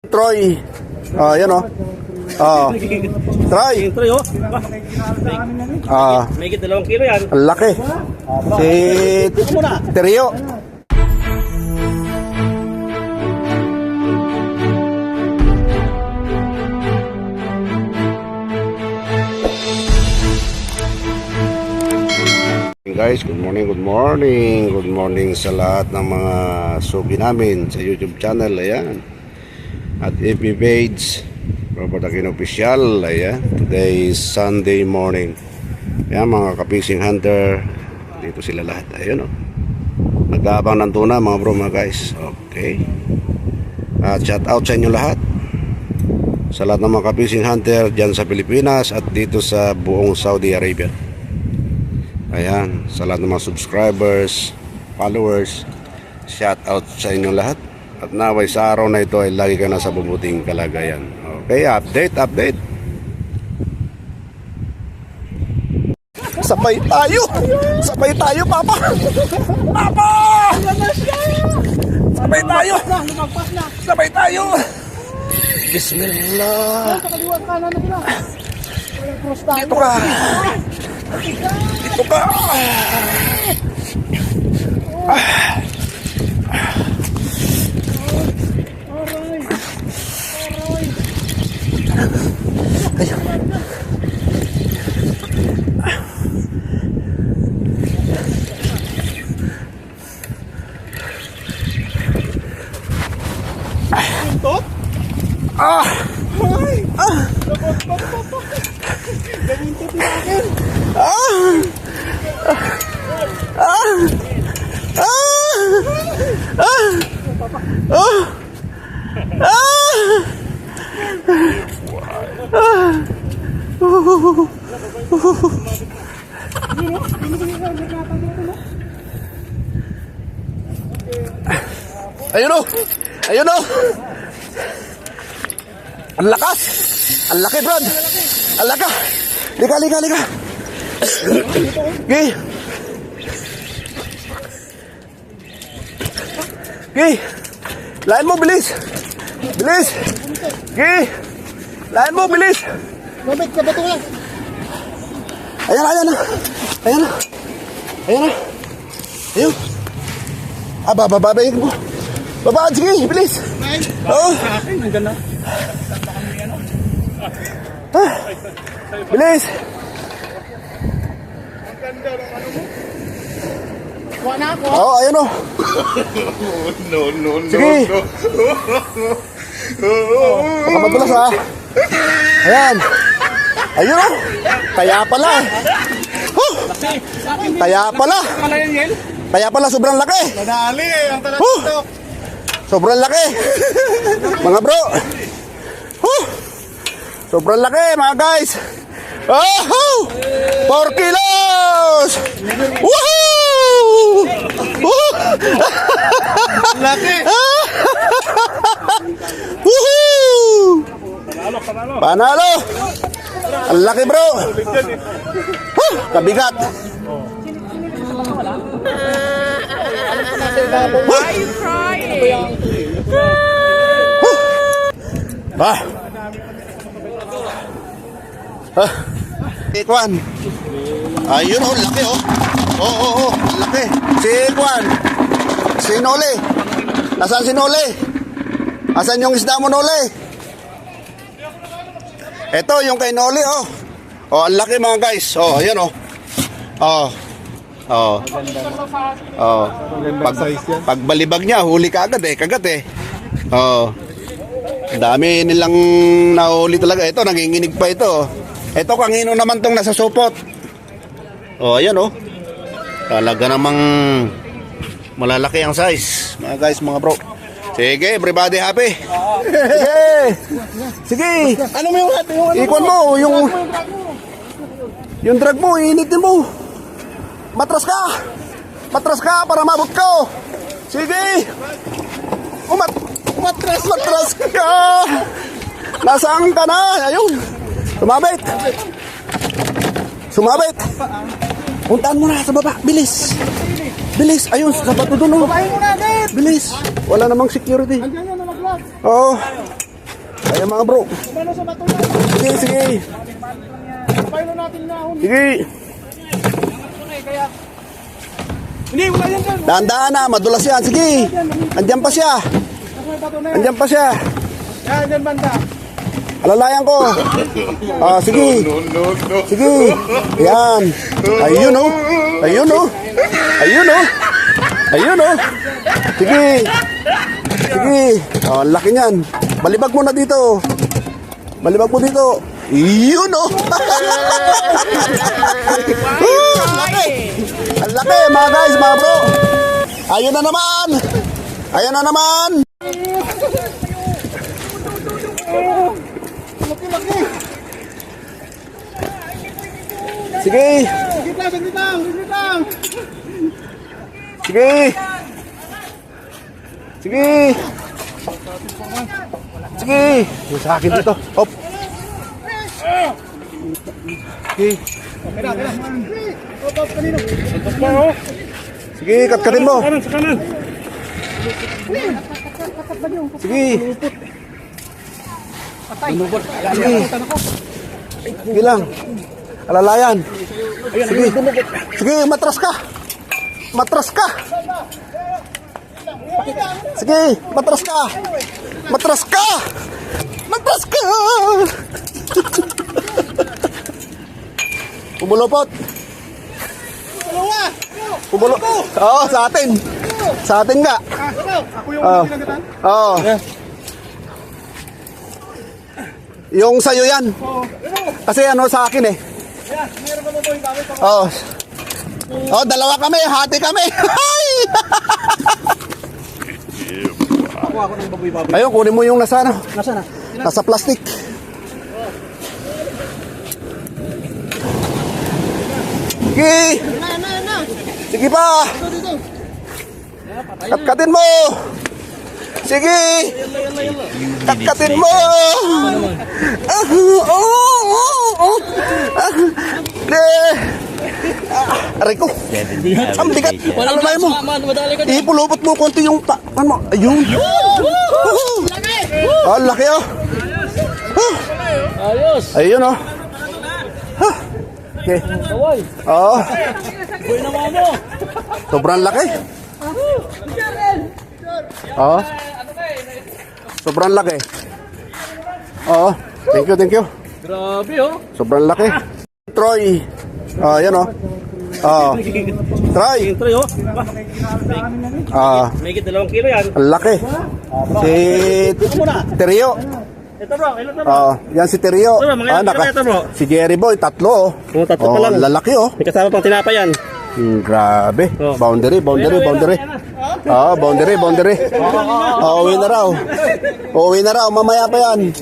Troy. Yan o. Troy. Troy, oh. May 2 kilo yan. Ang laki. Si Terio. Guys, good morning sa lahat ng mga suki namin sa YouTube channel, ayan, at FB page Robert Aquino Official. Ayan, today is Sunday morning. Ayan, mga ka-fishing hunter, dito sila lahat, ayun o, nag-aabang ng tuna mga bro, mga guys. Okay, shout out sa inyo lahat, sa lahat ng mga ka-fishing hunter dyan sa Pilipinas at dito sa buong Saudi Arabia. Ayan, sa lahat ng mga subscribers, followers, shout out sa inyong lahat. At naway sa araw na ito ay lagi ka na sa mabuting kalagayan. Okay, update. Sabay tayo, Papa! Papa! Sabay tayo! Bismillah! Dito ka! Ayun o! Ang lakas! Ang laki, Brad! Ang laka! Lika! Gay! Lain mo, bilis! Gay! Lain mo, bilis! Mabit, sa bato lang. Ayan na! Ayun! Babayin mo! Babaan, sige, bilis! Oo! Bilis! Kuha na ako. Oo, ayun o! No. Sige! Baka madulas ha! Ayan! Ayun o! Kaya pala! Sobrang laki! Nadali ang talagang Sobrang laki! Mga bro! Sobrang laki mga guys! 4 kilos! Woohoo! laki! Woohoo! Panalo! Ang laki bro! Kabigat! Why are you crying? Kwan. Ayun oh, laki oh. Oo, laki. Si Kwan. Si Noli. Nasaan si Noli? Asan yung isda mo, Noli? Ito yung kay Noli oh. Oh, ang laki mga guys. Oh, ayun oh. Pagbalibag niya, huli ka agad kagat. Dami nilang nahuli talaga. Ito, nanginginig pa ito. Ito, kangino naman tong nasa supot. Ayan talaga namang malalaki ang size. Mga guys, mga bro. Sige, everybody happy. Sige. Ano mo yung happy? Ikon mo, yung drag mo, initin mo. Matras ka para mabot ko. Sige. Matras ka. Nasaan ka na? Ayun. Sumabit. Puntaan mo na sa baba. Bilis. Ayun, sa bato doon. Babayin mo na agad. Bilis. Wala namang security. Andiyan yan, nalaglag. Oo. Ayan mga bro. Kumano sa bato na. Sige, sige. Pailo natin na. Sige. Kaya. Hindi, wala yan dyan. Dahan-dahan na, madulas yan. Sige. Andyan pa siya. May bato na yan. Andyan pa siya. Yan, dyan banda. Alalayan ko. Sige. No, no, no. Sige. Yan. Ayun oh. Ayun oh. Ayun oh. Ayun oh. Sige. Sige. Oh, ang laki niyan. Balibag mo na dito. Balibag mo dito. Ayun oh. Ang laki. Ang laki mga guys, mga bro. Ayun na naman. Ayun na naman. Laki-laki. Sige. Sige lang, sige lang, sige lang. Sige. Sige. Sige. Yung sa akin dito. Hop. Sige. Kaya, kaya. Hop, kanino. Sige, katkatin mo. Sa kanan. Sige. Sige. Sige lang. Alalayan. Sige. Sige, matras ka. Matras ka. Sige, matras ka. Matras ka. Matras ka. Pumulupot. Pumulupot. Oo, sa atin. Sa atin nga. Ako yung Oh. pinagatan. Oo. Yung sa'yo yan. Kasi ano sa akin eh. Meron ka ba po yung gamit? Oo. Oh, dalawa kami. Hati kami. Ako ng baboy-baboy. Ayun, kunin mo yung nasa ano. Nasaan na? Nasa plastic. Sige. Sige pa. Katkatin mo. Sige. Katkatin mo. Aray ko. Ang bigat. Alalayan mo. Ipulupot mo konti yung ano. Ayun. Ang laki oh. Ayos. Ayun oh. Okay. Oo. Boy na mo. Sobrang laki. Oo. Sobrang laki. Oo. Thank you, thank you. Grabe oh. Sobrang laki. Troy. Yan oh. Troy. Intro oh. May 2 kilo yan. Ang laki. Si Terio. Ito bro, ilan to bro? Yan si Terio. Mga ilan ito, bro? Si Jerry Boy, 3 oh. Tatlo pa lang. Lalaki oh. May kasama pang tinapa yan. Grabe. Oh. Boundary. Boundary. Boundary. Uwi na raw. Uwi na raw. Mamaya pa yan.